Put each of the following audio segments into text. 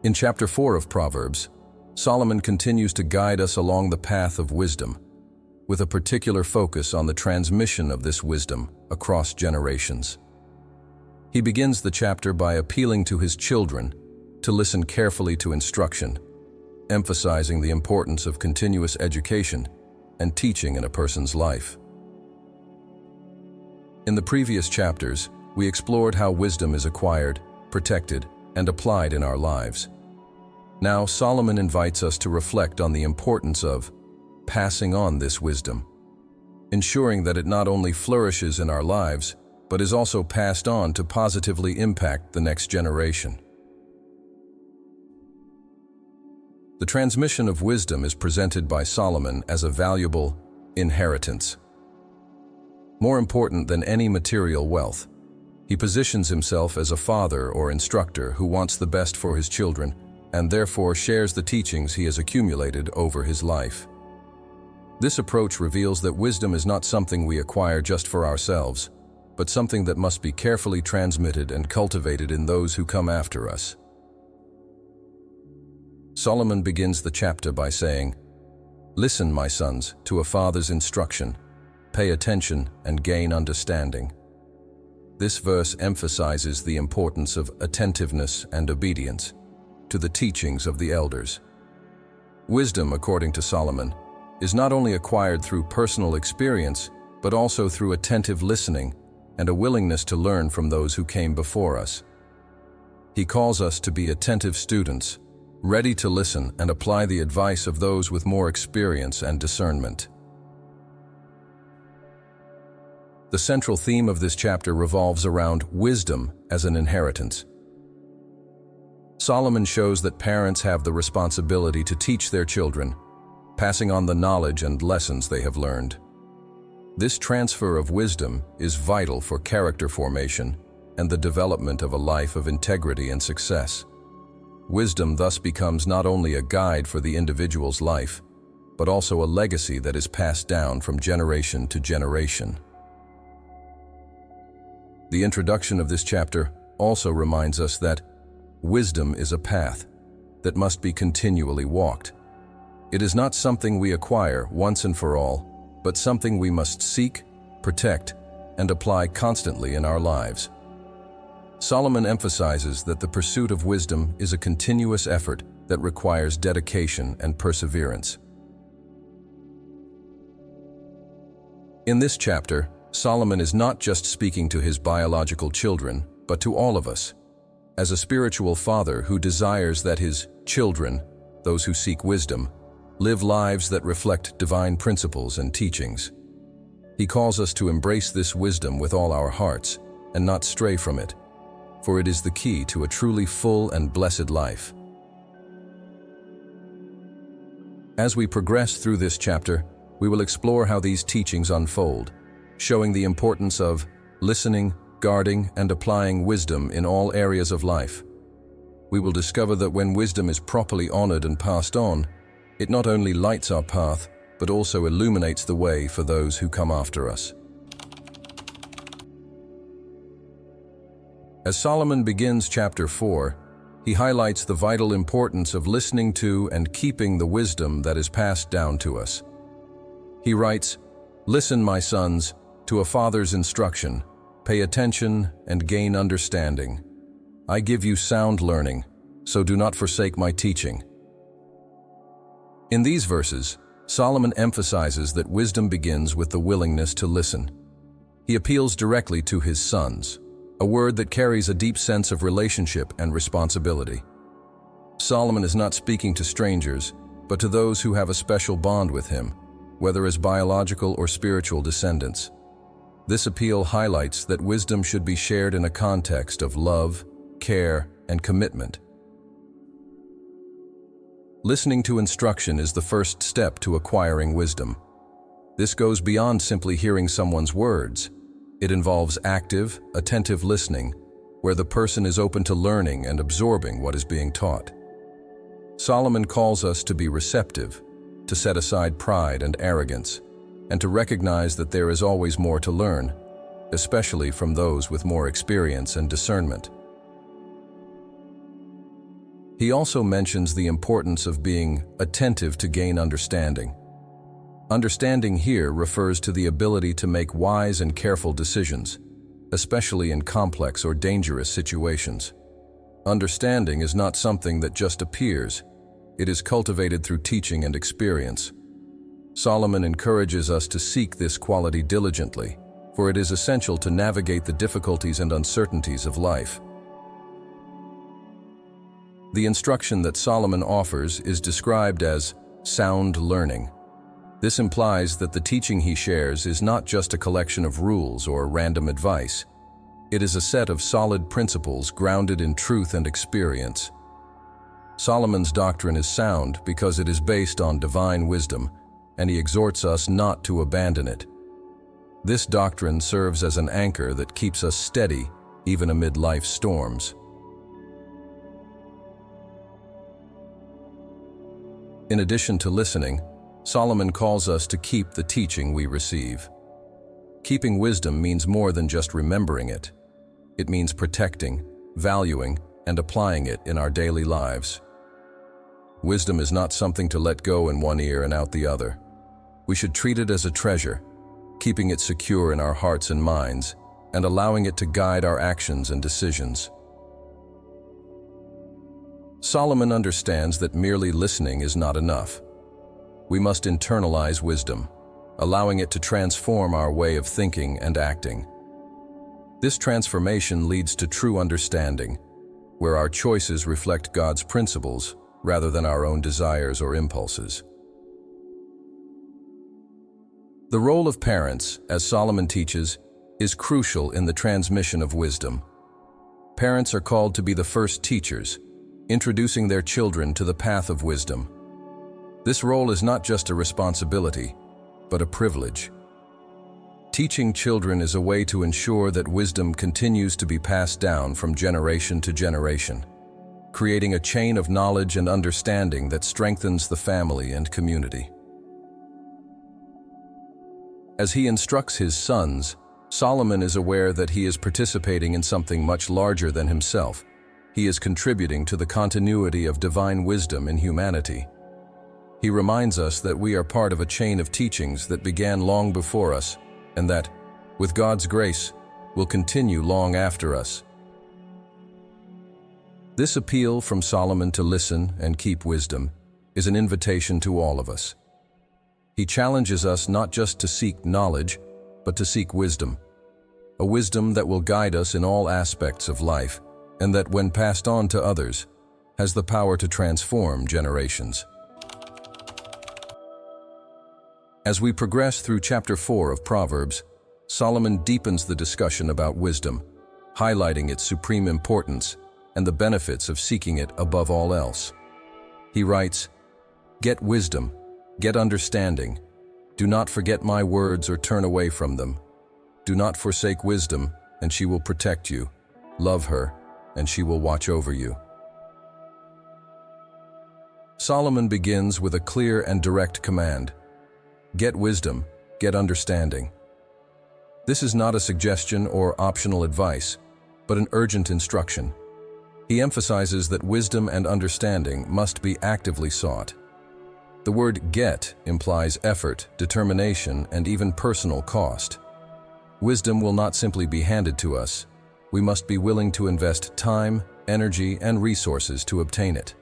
In chapter 4 of Proverbs, Solomon continues to guide us along the path of wisdom, with a particular focus on the transmission of this wisdom across generations. He begins the chapter by appealing to his children to listen carefully to instruction, emphasizing the importance of continuous education and teaching in a person's life. In the previous chapters, we explored how wisdom is acquired, protected, and applied in our lives. Now, Solomon invites us to reflect on the importance of passing on this wisdom, ensuring that it not only flourishes in our lives, but is also passed on to positively impact the next generation. The transmission of wisdom is presented by Solomon as a valuable inheritance. More important than any material wealth, he positions himself as a father or instructor who wants the best for his children and therefore shares the teachings he has accumulated over his life. This approach reveals that wisdom is not something we acquire just for ourselves, but something that must be carefully transmitted and cultivated in those who come after us. Solomon begins the chapter by saying, "Listen, my sons, to a father's instruction. Pay attention and gain understanding." This verse emphasizes the importance of attentiveness and obedience to the teachings of the elders. Wisdom, according to Solomon, is not only acquired through personal experience, but also through attentive listening and a willingness to learn from those who came before us. He calls us to be attentive students, ready to listen and apply the advice of those with more experience and discernment. The central theme of this chapter revolves around wisdom as an inheritance. Solomon shows that parents have the responsibility to teach their children, passing on the knowledge and lessons they have learned. This transfer of wisdom is vital for character formation and the development of a life of integrity and success. Wisdom thus becomes not only a guide for the individual's life, but also a legacy that is passed down from generation to generation. The introduction of this chapter also reminds us that wisdom is a path that must be continually walked. It is not something we acquire once and for all, but something we must seek, protect, and apply constantly in our lives. Solomon emphasizes that the pursuit of wisdom is a continuous effort that requires dedication and perseverance. In this chapter, Solomon is not just speaking to his biological children, but to all of us. As a spiritual father who desires that his children, those who seek wisdom, live lives that reflect divine principles and teachings. He calls us to embrace this wisdom with all our hearts and not stray from it, for it is the key to a truly full and blessed life. As we progress through this chapter, we will explore how these teachings unfold, showing the importance of listening, guarding, and applying wisdom in all areas of life. We will discover that when wisdom is properly honored and passed on, it not only lights our path, but also illuminates the way for those who come after us. As Solomon begins chapter 4, he highlights the vital importance of listening to and keeping the wisdom that is passed down to us. He writes, "Listen, my sons, to a father's instruction. Pay attention and gain understanding. I give you sound learning, so do not forsake my teaching." In these verses, Solomon emphasizes that wisdom begins with the willingness to listen. He appeals directly to his sons, a word that carries a deep sense of relationship and responsibility. Solomon is not speaking to strangers, but to those who have a special bond with him, whether as biological or spiritual descendants. This appeal highlights that wisdom should be shared in a context of love, care, and commitment. Listening to instruction is the first step to acquiring wisdom. This goes beyond simply hearing someone's words. It involves active, attentive listening, where the person is open to learning and absorbing what is being taught. Solomon calls us to be receptive, to set aside pride and arrogance, and to recognize that there is always more to learn, especially from those with more experience and discernment. He also mentions the importance of being attentive to gain understanding. Understanding here refers to the ability to make wise and careful decisions, especially in complex or dangerous situations. Understanding is not something that just appears. It is cultivated through teaching and experience. Solomon encourages us to seek this quality diligently, for it is essential to navigate the difficulties and uncertainties of life. The instruction that Solomon offers is described as sound learning. This implies that the teaching he shares is not just a collection of rules or random advice. It is a set of solid principles grounded in truth and experience. Solomon's doctrine is sound because it is based on divine wisdom, and he exhorts us not to abandon it. This doctrine serves as an anchor that keeps us steady even amid life's storms. In addition to listening, Solomon calls us to keep the teaching we receive. Keeping wisdom means more than just remembering it. It means protecting, valuing, and applying it in our daily lives. Wisdom is not something to let go in one ear and out the other. We should treat it as a treasure, keeping it secure in our hearts and minds, and allowing it to guide our actions and decisions. Solomon understands that merely listening is not enough. We must internalize wisdom, allowing it to transform our way of thinking and acting. This transformation leads to true understanding, where our choices reflect God's principles rather than our own desires or impulses. The role of parents, as Solomon teaches, is crucial in the transmission of wisdom. Parents are called to be the first teachers, introducing their children to the path of wisdom. This role is not just a responsibility, but a privilege. Teaching children is a way to ensure that wisdom continues to be passed down from generation to generation, creating a chain of knowledge and understanding that strengthens the family and community. As he instructs his sons, Solomon is aware that he is participating in something much larger than himself. He is contributing to the continuity of divine wisdom in humanity. He reminds us that we are part of a chain of teachings that began long before us, and that, with God's grace, will continue long after us. This appeal from Solomon to listen and keep wisdom is an invitation to all of us. He challenges us not just to seek knowledge, but to seek wisdom, a wisdom that will guide us in all aspects of life, and that, when passed on to others, has the power to transform generations. As we progress through chapter 4 of Proverbs, Solomon deepens the discussion about wisdom, highlighting its supreme importance and the benefits of seeking it above all else. He writes, "Get wisdom, get understanding. Do not forget my words or turn away from them. Do not forsake wisdom, and she will protect you. Love her, and she will watch over you." Solomon begins with a clear and direct command. Get wisdom, get understanding. This is not a suggestion or optional advice, but an urgent instruction. He emphasizes that wisdom and understanding must be actively sought. The word "get" implies effort, determination, and even personal cost. Wisdom will not simply be handed to us. We must be willing to invest time, energy, and resources to obtain it.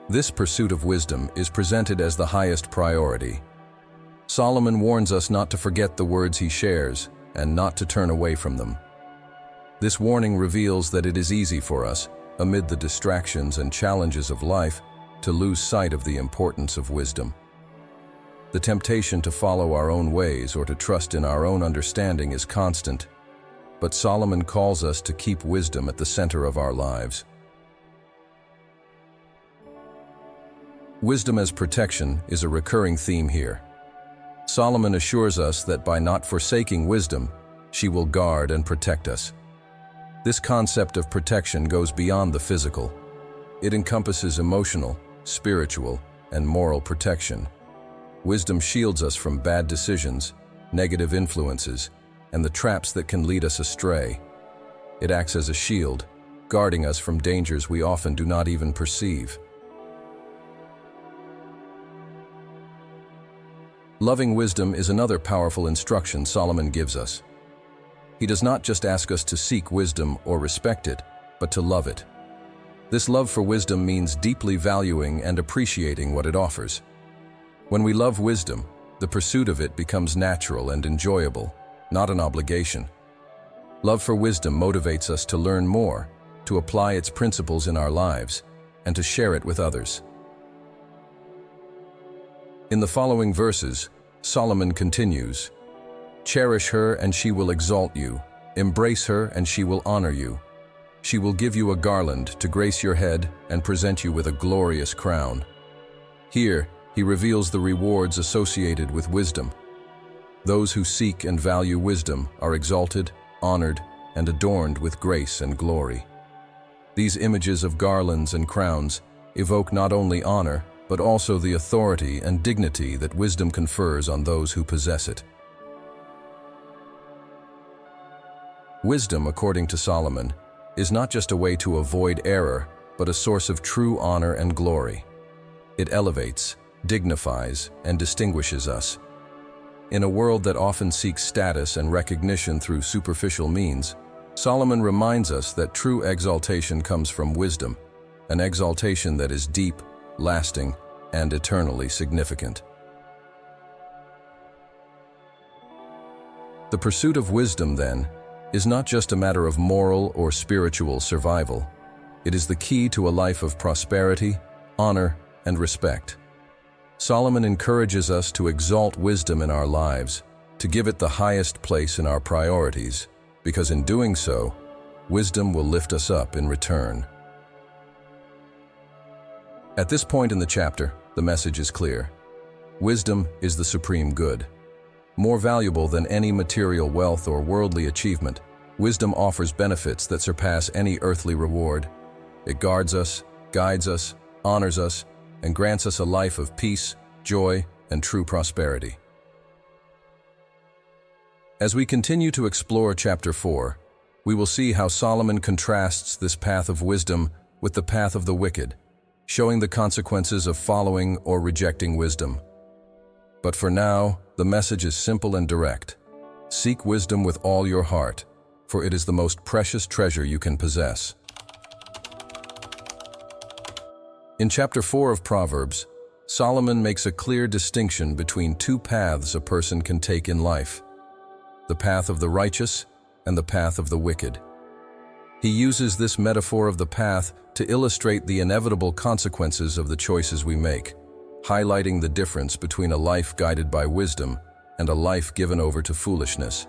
This pursuit of wisdom is presented as the highest priority. Solomon warns us not to forget the words he shares and not to turn away from them. This warning reveals that it is easy for us, amid the distractions and challenges of life, to lose sight of the importance of wisdom. The temptation to follow our own ways or to trust in our own understanding is constant, but Solomon calls us to keep wisdom at the center of our lives. Wisdom as protection is a recurring theme here. Solomon assures us that by not forsaking wisdom, she will guard and protect us. This concept of protection goes beyond the physical. It encompasses emotional, spiritual, and moral protection. Wisdom shields us from bad decisions, negative influences, and the traps that can lead us astray. It acts as a shield, guarding us from dangers we often do not even perceive. Loving wisdom is another powerful instruction Solomon gives us. He does not just ask us to seek wisdom or respect it, but to love it. This love for wisdom means deeply valuing and appreciating what it offers. When we love wisdom, the pursuit of it becomes natural and enjoyable, not an obligation. Love for wisdom motivates us to learn more, to apply its principles in our lives, and to share it with others. In the following verses, Solomon continues, "Cherish her and she will exalt you. Embrace her and she will honor you. She will give you a garland to grace your head and present you with a glorious crown." Here, he reveals the rewards associated with wisdom. Those who seek and value wisdom are exalted, honored, and adorned with grace and glory. These images of garlands and crowns evoke not only honor, but also the authority and dignity that wisdom confers on those who possess it. Wisdom, according to Solomon, is not just a way to avoid error, but a source of true honor and glory. It elevates, dignifies, and distinguishes us. In a world that often seeks status and recognition through superficial means, Solomon reminds us that true exaltation comes from wisdom, an exaltation that is deep, lasting, and eternally significant. The pursuit of wisdom, then, is not just a matter of moral or spiritual survival. It is the key to a life of prosperity, honor, and respect. Solomon encourages us to exalt wisdom in our lives, to give it the highest place in our priorities, because in doing so, wisdom will lift us up in return. At this point in the chapter, the message is clear. Wisdom is the supreme good. More valuable than any material wealth or worldly achievement, wisdom offers benefits that surpass any earthly reward. It guards us, guides us, honors us, and grants us a life of peace, joy, and true prosperity. As we continue to explore chapter 4, we will see how Solomon contrasts this path of wisdom with the path of the wicked, showing the consequences of following or rejecting wisdom. But for now, the message is simple and direct. Seek wisdom with all your heart, for it is the most precious treasure you can possess. In chapter 4 of Proverbs, Solomon makes a clear distinction between two paths a person can take in life: the path of the righteous and the path of the wicked. He uses this metaphor of the path to illustrate the inevitable consequences of the choices we make, highlighting the difference between a life guided by wisdom and a life given over to foolishness.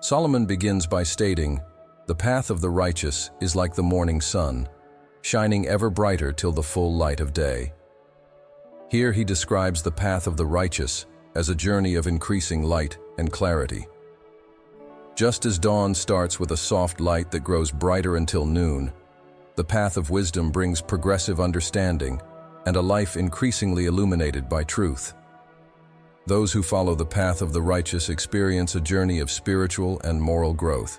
Solomon begins by stating, "The path of the righteous is like the morning sun, shining ever brighter till the full light of day." Here he describes the path of the righteous as a journey of increasing light and clarity. Just as dawn starts with a soft light that grows brighter until noon, the path of wisdom brings progressive understanding and a life increasingly illuminated by truth. Those who follow the path of the righteous experience a journey of spiritual and moral growth,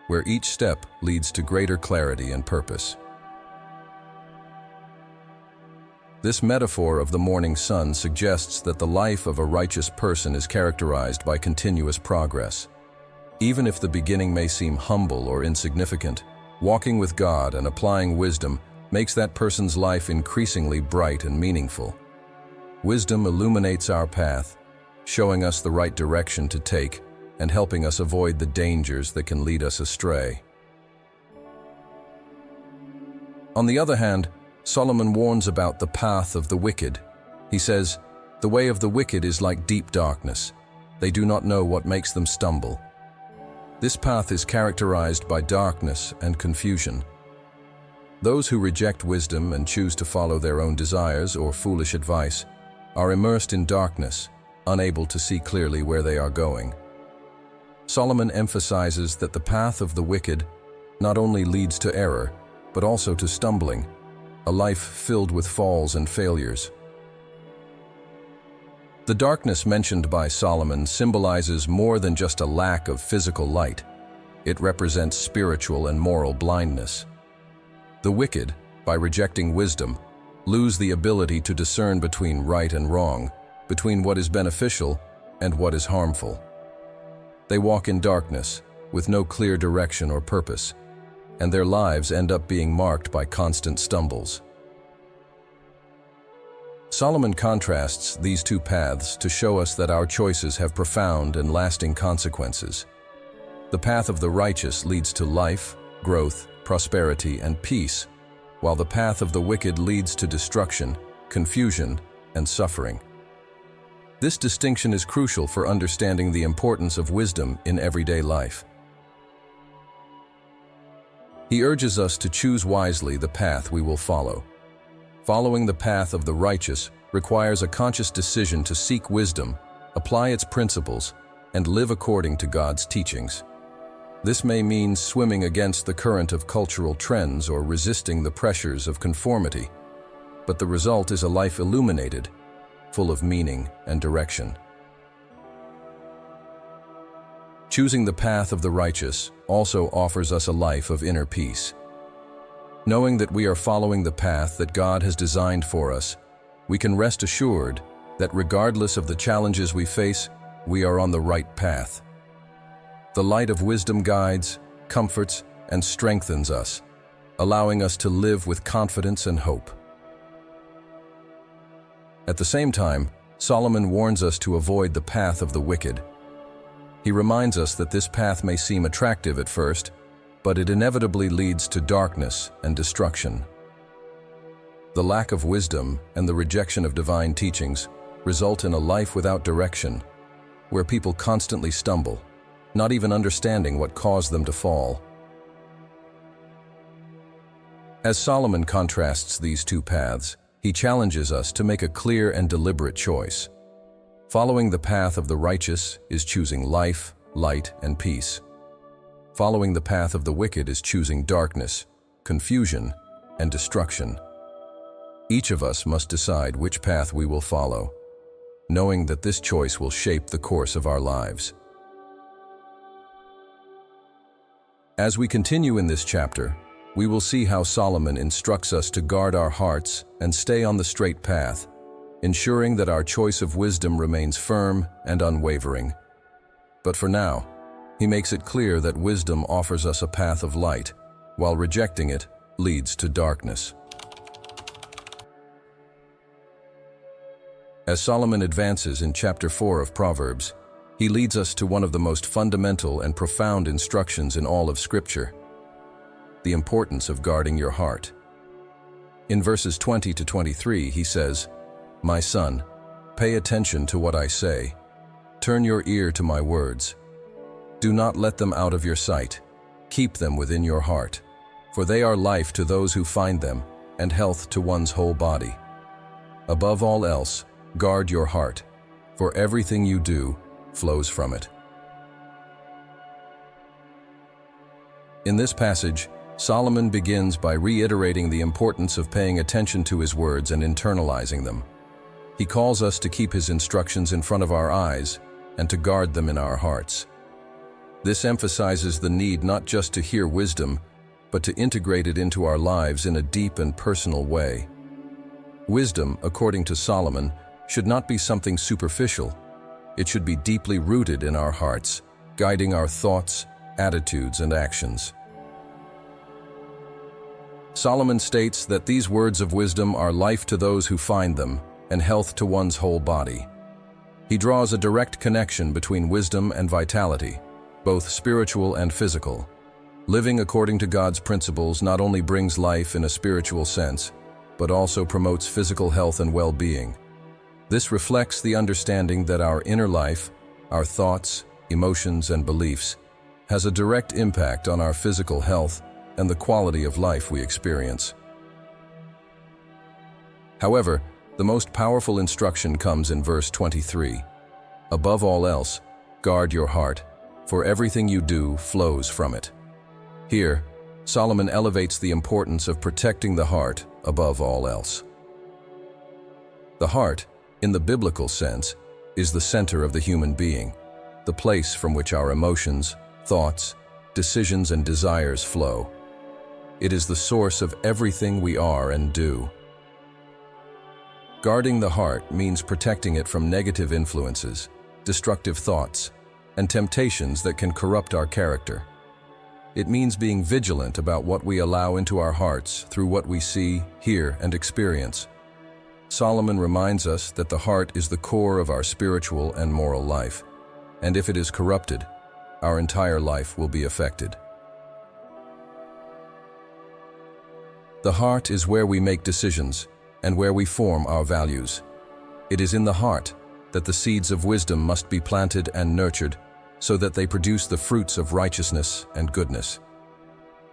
where each step leads to greater clarity and purpose. This metaphor of the morning sun suggests that the life of a righteous person is characterized by continuous progress. Even if the beginning may seem humble or insignificant, walking with God and applying wisdom makes that person's life increasingly bright and meaningful. Wisdom illuminates our path, showing us the right direction to take and helping us avoid the dangers that can lead us astray. On the other hand, Solomon warns about the path of the wicked. He says, "The way of the wicked is like deep darkness. They do not know what makes them stumble." This path is characterized by darkness and confusion. Those who reject wisdom and choose to follow their own desires or foolish advice are immersed in darkness, unable to see clearly where they are going. Solomon emphasizes that the path of the wicked not only leads to error, but also to stumbling, a life filled with falls and failures. The darkness mentioned by Solomon symbolizes more than just a lack of physical light. It represents spiritual and moral blindness. The wicked, by rejecting wisdom, lose the ability to discern between right and wrong, between what is beneficial and what is harmful. They walk in darkness, with no clear direction or purpose, and their lives end up being marked by constant stumbles. Solomon contrasts these two paths to show us that our choices have profound and lasting consequences. The path of the righteous leads to life, growth, prosperity, and peace, while the path of the wicked leads to destruction, confusion, and suffering. This distinction is crucial for understanding the importance of wisdom in everyday life. He urges us to choose wisely the path we will follow. Following the path of the righteous requires a conscious decision to seek wisdom, apply its principles, and live according to God's teachings. This may mean swimming against the current of cultural trends or resisting the pressures of conformity, but the result is a life illuminated, full of meaning and direction. Choosing the path of the righteous also offers us a life of inner peace. Knowing that we are following the path that God has designed for us, we can rest assured that regardless of the challenges we face, we are on the right path. The light of wisdom guides, comforts, and strengthens us, allowing us to live with confidence and hope. At the same time, Solomon warns us to avoid the path of the wicked. He reminds us that this path may seem attractive at first, but it inevitably leads to darkness and destruction. The lack of wisdom and the rejection of divine teachings result in a life without direction, where people constantly stumble, not even understanding what caused them to fall. As Solomon contrasts these two paths, he challenges us to make a clear and deliberate choice. Following the path of the righteous is choosing life, light, and peace. Following the path of the wicked is choosing darkness, confusion, and destruction. Each of us must decide which path we will follow, knowing that this choice will shape the course of our lives. As we continue in this chapter, we will see how Solomon instructs us to guard our hearts and stay on the straight path, ensuring that our choice of wisdom remains firm and unwavering. But for now, he makes it clear that wisdom offers us a path of light, while rejecting it leads to darkness. As Solomon advances in chapter 4 of Proverbs, he leads us to one of the most fundamental and profound instructions in all of Scripture: the importance of guarding your heart. In verses 20 to 23, he says, "My son, pay attention to what I say. Turn your ear to my words. Do not let them out of your sight. Keep them within your heart, for they are life to those who find them and health to one's whole body. Above all else, guard your heart, for everything you do flows from it." In this passage, Solomon begins by reiterating the importance of paying attention to his words and internalizing them. He calls us to keep his instructions in front of our eyes and to guard them in our hearts. This emphasizes the need not just to hear wisdom, but to integrate it into our lives in a deep and personal way. Wisdom, according to Solomon, should not be something superficial. It should be deeply rooted in our hearts, guiding our thoughts, attitudes, and actions. Solomon states that these words of wisdom are life to those who find them and health to one's whole body. He draws a direct connection between wisdom and vitality, both spiritual and physical. Living according to God's principles not only brings life in a spiritual sense, but also promotes physical health and well-being. This reflects the understanding that our inner life, our thoughts, emotions, and beliefs, has a direct impact on our physical health and the quality of life we experience. However, the most powerful instruction comes in verse 23. "Above all else, guard your heart, for everything you do flows from it." Here, Solomon elevates the importance of protecting the heart above all else. The heart, in the biblical sense, is the center of the human being, the place from which our emotions, thoughts, decisions and desires flow. It is the source of everything we are and do. Guarding the heart means protecting it from negative influences, destructive thoughts, and temptations that can corrupt our character. It means being vigilant about what we allow into our hearts through what we see, hear, and experience. Solomon reminds us that the heart is the core of our spiritual and moral life, and if it is corrupted, our entire life will be affected. The heart is where we make decisions and where we form our values. It is in the heart that the seeds of wisdom must be planted and nurtured so that they produce the fruits of righteousness and goodness.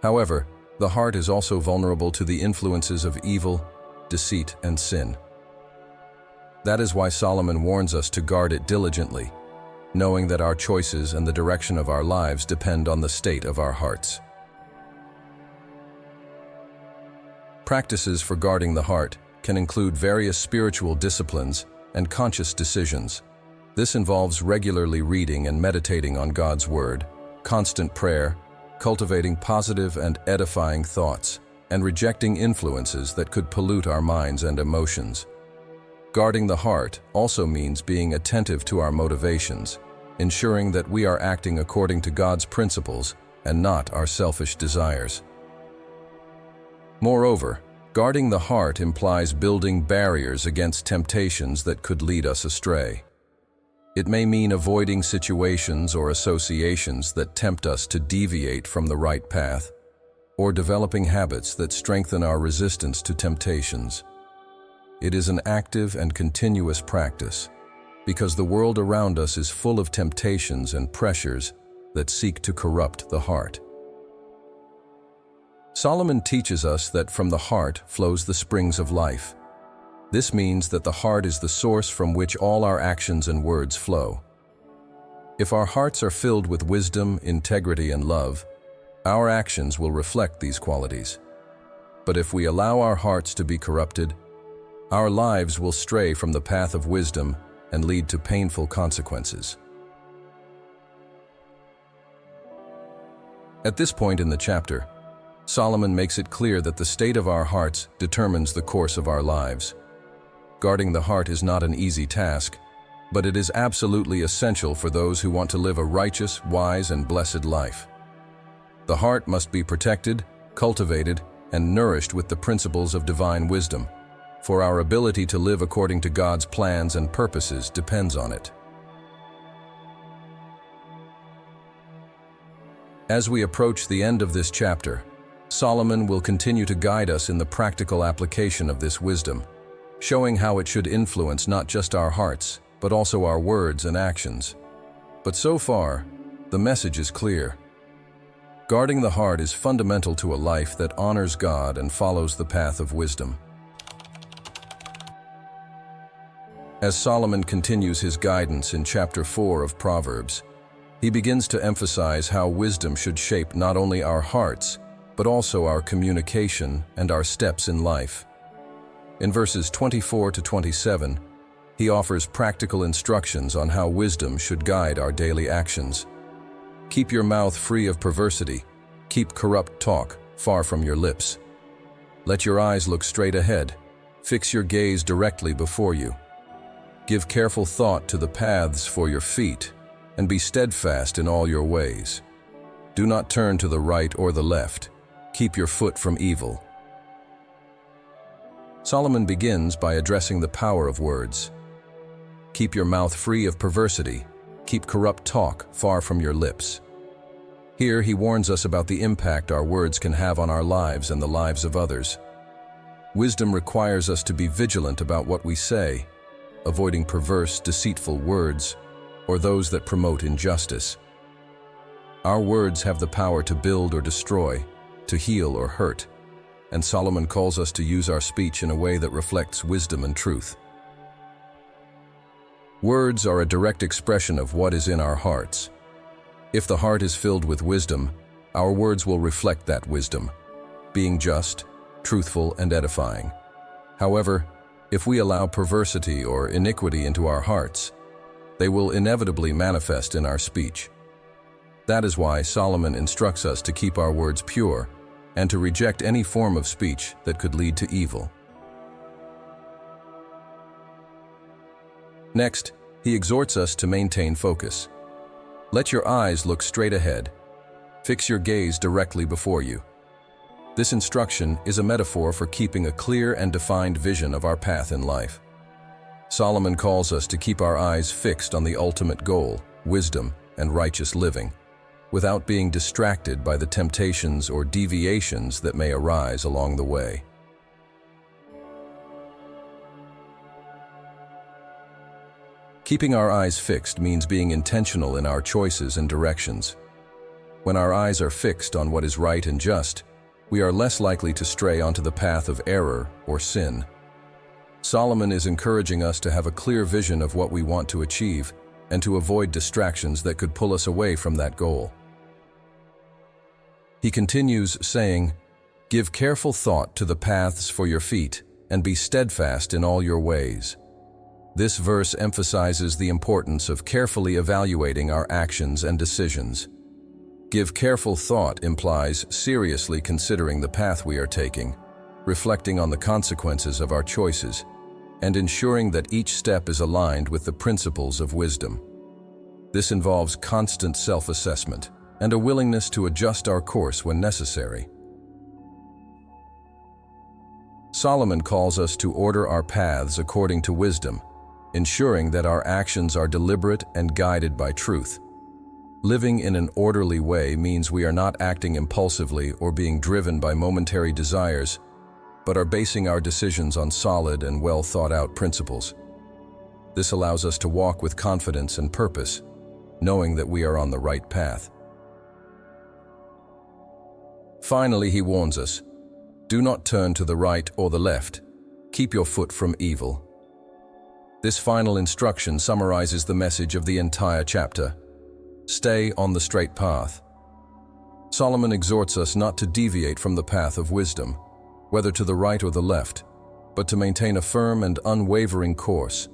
However, the heart is also vulnerable to the influences of evil, deceit, and sin. That is why Solomon warns us to guard it diligently, knowing that our choices and the direction of our lives depend on the state of our hearts. Practices for guarding the heart can include various spiritual disciplines and conscious decisions. This involves regularly reading and meditating on God's Word, constant prayer, cultivating positive and edifying thoughts, and rejecting influences that could pollute our minds and emotions. Guarding the heart also means being attentive to our motivations, ensuring that we are acting according to God's principles and not our selfish desires. Moreover, guarding the heart implies building barriers against temptations that could lead us astray. It may mean avoiding situations or associations that tempt us to deviate from the right path, or developing habits that strengthen our resistance to temptations. It is an active and continuous practice, because the world around us is full of temptations and pressures that seek to corrupt the heart. Solomon teaches us that from the heart flows the springs of life. This means that the heart is the source from which all our actions and words flow. If our hearts are filled with wisdom, integrity, and love, our actions will reflect these qualities. But if we allow our hearts to be corrupted, our lives will stray from the path of wisdom and lead to painful consequences. At this point in the chapter, Solomon makes it clear that the state of our hearts determines the course of our lives. Guarding the heart is not an easy task, but it is absolutely essential for those who want to live a righteous, wise, and blessed life. The heart must be protected, cultivated, and nourished with the principles of divine wisdom, for our ability to live according to God's plans and purposes depends on it. As we approach the end of this chapter, Solomon will continue to guide us in the practical application of this wisdom, showing how it should influence not just our hearts, but also our words and actions. But so far, the message is clear. Guarding the heart is fundamental to a life that honors God and follows the path of wisdom. As Solomon continues his guidance in chapter 4 of Proverbs, he begins to emphasize how wisdom should shape not only our hearts, but also our communication and our steps in life. In verses 24 to 27, he offers practical instructions on how wisdom should guide our daily actions. Keep your mouth free of perversity. Keep corrupt talk far from your lips. Let your eyes look straight ahead. Fix your gaze directly before you. Give careful thought to the paths for your feet, and be steadfast in all your ways. Do not turn to the right or the left. Keep your foot from evil. Solomon begins by addressing the power of words. Keep your mouth free of perversity. Keep corrupt talk far from your lips. Here he warns us about the impact our words can have on our lives and the lives of others. Wisdom requires us to be vigilant about what we say, avoiding perverse, deceitful words, or those that promote injustice. Our words have the power to build or destroy, to heal or hurt, and Solomon calls us to use our speech in a way that reflects wisdom and truth. Words are a direct expression of what is in our hearts. If the heart is filled with wisdom, our words will reflect that wisdom, being just, truthful, and edifying. However, if we allow perversity or iniquity into our hearts, they will inevitably manifest in our speech. That is why Solomon instructs us to keep our words pure and to reject any form of speech that could lead to evil. Next, he exhorts us to maintain focus. Let your eyes look straight ahead. Fix your gaze directly before you. This instruction is a metaphor for keeping a clear and defined vision of our path in life. Solomon calls us to keep our eyes fixed on the ultimate goal, wisdom and righteous living, without being distracted by the temptations or deviations that may arise along the way. Keeping our eyes fixed means being intentional in our choices and directions. When our eyes are fixed on what is right and just, we are less likely to stray onto the path of error or sin. Solomon is encouraging us to have a clear vision of what we want to achieve and to avoid distractions that could pull us away from that goal. He continues saying, "Give careful thought to the paths for your feet, and be steadfast in all your ways." This verse emphasizes the importance of carefully evaluating our actions and decisions. Give careful thought implies seriously considering the path we are taking, reflecting on the consequences of our choices, and ensuring that each step is aligned with the principles of wisdom. This involves constant self-assessment and a willingness to adjust our course when necessary. Solomon calls us to order our paths according to wisdom, ensuring that our actions are deliberate and guided by truth. Living in an orderly way means we are not acting impulsively or being driven by momentary desires, but are basing our decisions on solid and well-thought-out principles. This allows us to walk with confidence and purpose, knowing that we are on the right path. Finally, he warns us, "Do not turn to the right or the left. Keep your foot from evil." This final instruction summarizes the message of the entire chapter. Stay on the straight path. Solomon exhorts us not to deviate from the path of wisdom, whether to the right or the left, but to maintain a firm and unwavering course.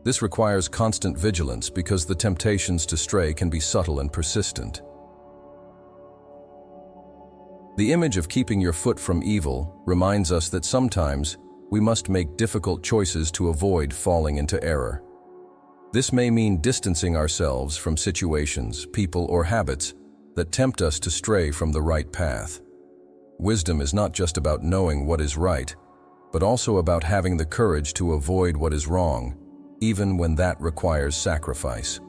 This requires constant vigilance because the temptations to stray can be subtle and persistent. The image of keeping your foot from evil reminds us that sometimes we must make difficult choices to avoid falling into error. This may mean distancing ourselves from situations, people, or habits that tempt us to stray from the right path. Wisdom is not just about knowing what is right, but also about having the courage to avoid what is wrong, even when that requires sacrifice.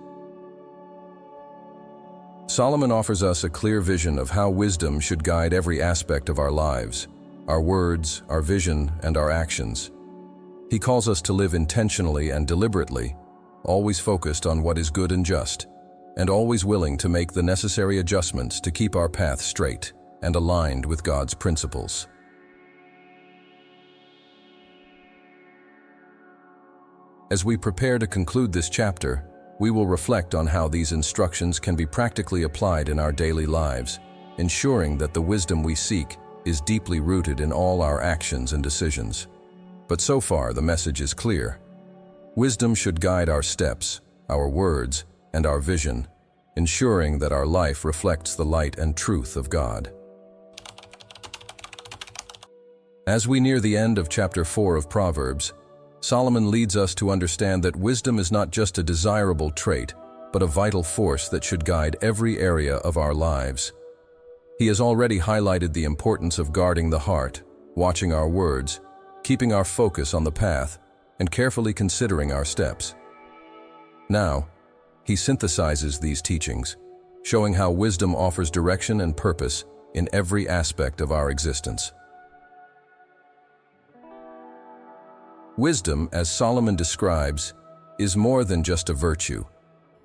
Solomon offers us a clear vision of how wisdom should guide every aspect of our lives, our words, our vision, and our actions. He calls us to live intentionally and deliberately, always focused on what is good and just, and always willing to make the necessary adjustments to keep our path straight and aligned with God's principles. As we prepare to conclude this chapter, we will reflect on how these instructions can be practically applied in our daily lives, ensuring that the wisdom we seek is deeply rooted in all our actions and decisions. But so far, the message is clear. Wisdom should guide our steps, our words, and our vision, ensuring that our life reflects the light and truth of God. As we near the end of chapter 4 of Proverbs, Solomon leads us to understand that wisdom is not just a desirable trait, but a vital force that should guide every area of our lives. He has already highlighted the importance of guarding the heart, watching our words, keeping our focus on the path, and carefully considering our steps. Now, he synthesizes these teachings, showing how wisdom offers direction and purpose in every aspect of our existence. Wisdom, as Solomon describes, is more than just a virtue.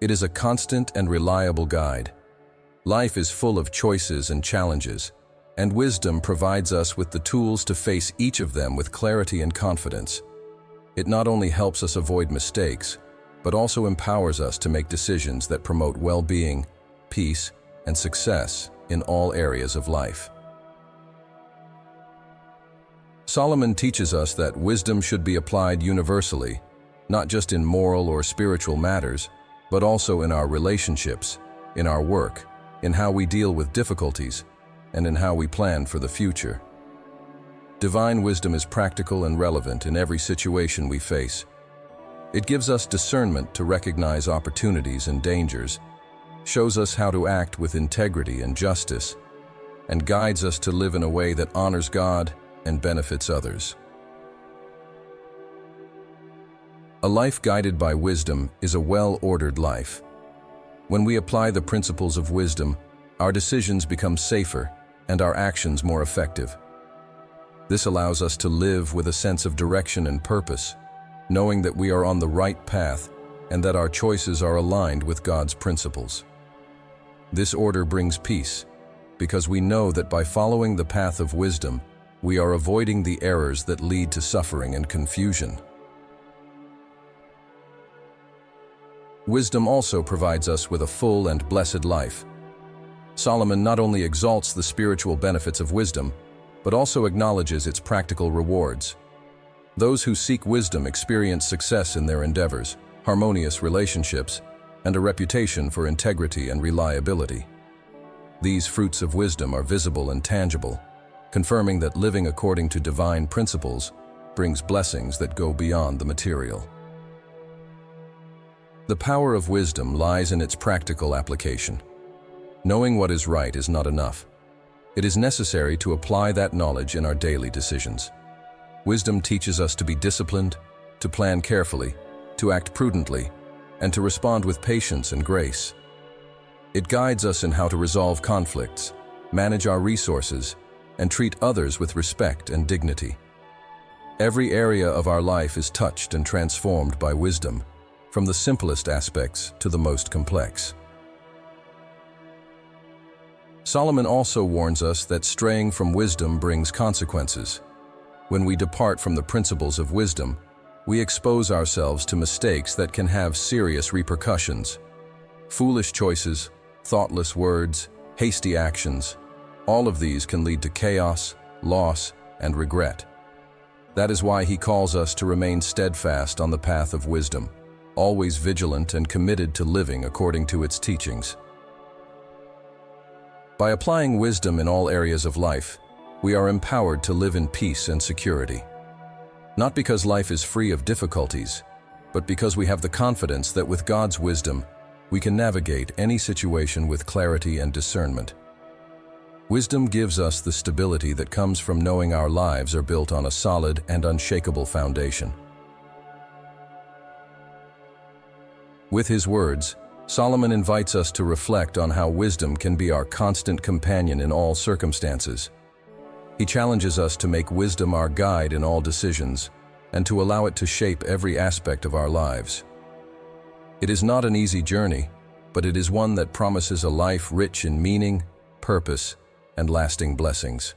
It is a constant and reliable guide. Life is full of choices and challenges, and wisdom provides us with the tools to face each of them with clarity and confidence. It not only helps us avoid mistakes, but also empowers us to make decisions that promote well-being, peace, and success in all areas of life. Solomon teaches us that wisdom should be applied universally, not just in moral or spiritual matters, but also in our relationships, in our work, in how we deal with difficulties, and in how we plan for the future. Divine wisdom is practical and relevant in every situation we face. It gives us discernment to recognize opportunities and dangers, shows us how to act with integrity and justice, and guides us to live in a way that honors God and benefits others. A life guided by wisdom is a well-ordered life. When we apply the principles of wisdom, our decisions become safer and our actions more effective. This allows us to live with a sense of direction and purpose, knowing that we are on the right path and that our choices are aligned with God's principles. This order brings peace, because we know that by following the path of wisdom, we are avoiding the errors that lead to suffering and confusion. Wisdom also provides us with a full and blessed life. Solomon not only exalts the spiritual benefits of wisdom, but also acknowledges its practical rewards. Those who seek wisdom experience success in their endeavors, harmonious relationships, and a reputation for integrity and reliability. These fruits of wisdom are visible and tangible, confirming that living according to divine principles brings blessings that go beyond the material. The power of wisdom lies in its practical application. Knowing what is right is not enough. It is necessary to apply that knowledge in our daily decisions. Wisdom teaches us to be disciplined, to plan carefully, to act prudently, and to respond with patience and grace. It guides us in how to resolve conflicts, manage our resources, and treat others with respect and dignity. Every area of our life is touched and transformed by wisdom, from the simplest aspects to the most complex. Solomon also warns us that straying from wisdom brings consequences. When we depart from the principles of wisdom, we expose ourselves to mistakes that can have serious repercussions. Foolish choices, thoughtless words, hasty actions, all of these can lead to chaos, loss, and regret. That is why he calls us to remain steadfast on the path of wisdom, always vigilant and committed to living according to its teachings. By applying wisdom in all areas of life, we are empowered to live in peace and security. Not because life is free of difficulties, but because we have the confidence that with God's wisdom, we can navigate any situation with clarity and discernment. Wisdom gives us the stability that comes from knowing our lives are built on a solid and unshakable foundation. With his words, Solomon invites us to reflect on how wisdom can be our constant companion in all circumstances. He challenges us to make wisdom our guide in all decisions and to allow it to shape every aspect of our lives. It is not an easy journey, but it is one that promises a life rich in meaning, purpose, and lasting blessings.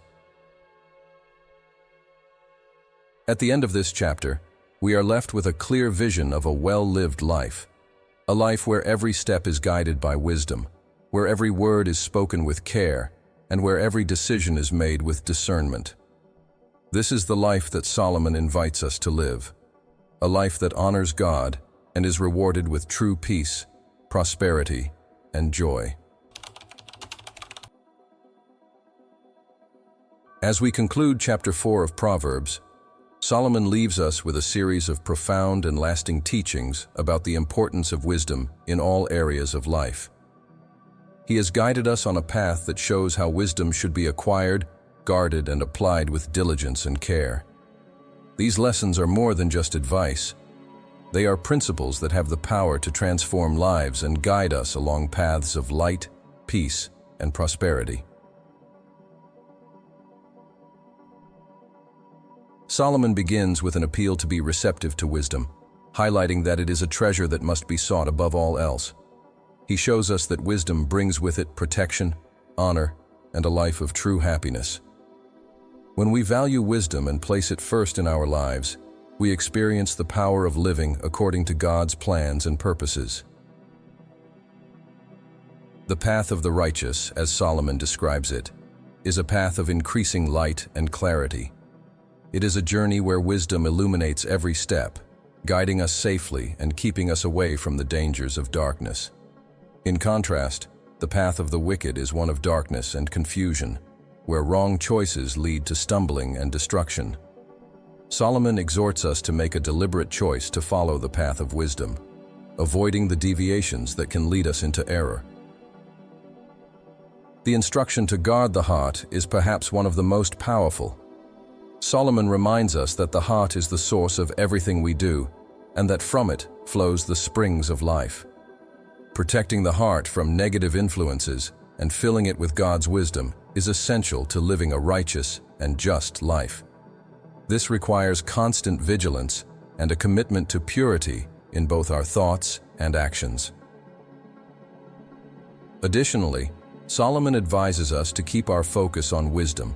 At the end of this chapter, we are left with a clear vision of a well-lived life. A life where every step is guided by wisdom, where every word is spoken with care, and where every decision is made with discernment. This is the life that Solomon invites us to live, a life that honors God and is rewarded with true peace, prosperity, and joy. As we conclude chapter 4 of Proverbs, Solomon leaves us with a series of profound and lasting teachings about the importance of wisdom in all areas of life. He has guided us on a path that shows how wisdom should be acquired, guarded, and applied with diligence and care. These lessons are more than just advice. They are principles that have the power to transform lives and guide us along paths of light, peace, and prosperity. Solomon begins with an appeal to be receptive to wisdom, highlighting that it is a treasure that must be sought above all else. He shows us that wisdom brings with it protection, honor, and a life of true happiness. When we value wisdom and place it first in our lives, we experience the power of living according to God's plans and purposes. The path of the righteous, as Solomon describes it, is a path of increasing light and clarity. It is a journey where wisdom illuminates every step, guiding us safely and keeping us away from the dangers of darkness. In contrast, The path of the wicked is one of darkness and confusion, where wrong choices lead to stumbling and destruction. Solomon exhorts us to make a deliberate choice to follow the path of wisdom, avoiding the deviations that can lead us into error. The instruction to guard the heart is perhaps one of the most powerful. Solomon reminds us that the heart is the source of everything we do, and that from it flows the springs of life. Protecting the heart from negative influences and filling it with God's wisdom is essential to living a righteous and just life. This requires constant vigilance and a commitment to purity in both our thoughts and actions. Additionally, Solomon advises us to keep our focus on wisdom,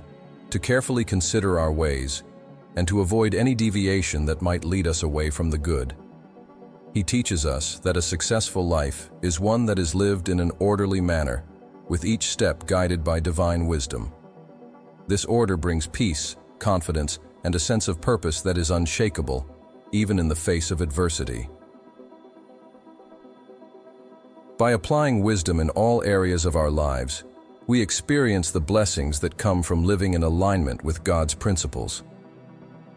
to carefully consider our ways, and to avoid any deviation that might lead us away from the good. He teaches us that a successful life is one that is lived in an orderly manner, with each step guided by divine wisdom. This order brings peace, confidence, and a sense of purpose that is unshakable, even in the face of adversity. By applying wisdom in all areas of our lives, we experience the blessings that come from living in alignment with God's principles.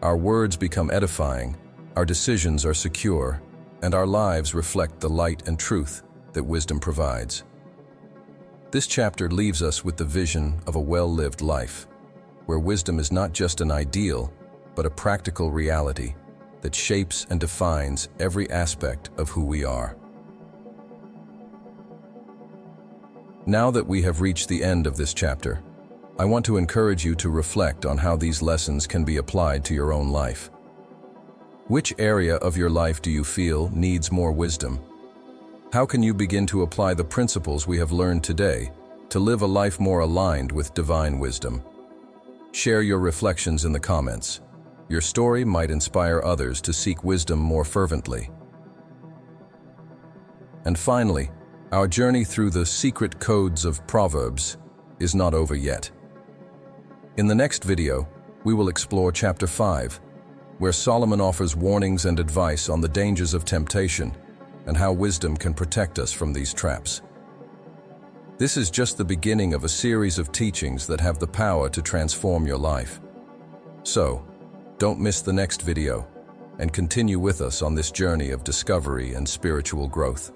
Our words become edifying, our decisions are secure, and our lives reflect the light and truth that wisdom provides. This chapter leaves us with the vision of a well-lived life, where wisdom is not just an ideal, but a practical reality that shapes and defines every aspect of who we are. Now that we have reached the end of this chapter, I want to encourage you to reflect on how these lessons can be applied to your own life. Which area of your life do you feel needs more wisdom? How can you begin to apply the principles we have learned today to live a life more aligned with divine wisdom? Share your reflections in the comments. Your story might inspire others to seek wisdom more fervently. And finally, our journey through the secret codes of Proverbs is not over yet. In the next video, we will explore Chapter 5, where Solomon offers warnings and advice on the dangers of temptation and how wisdom can protect us from these traps. This is just the beginning of a series of teachings that have the power to transform your life. So, don't miss the next video and continue with us on this journey of discovery and spiritual growth.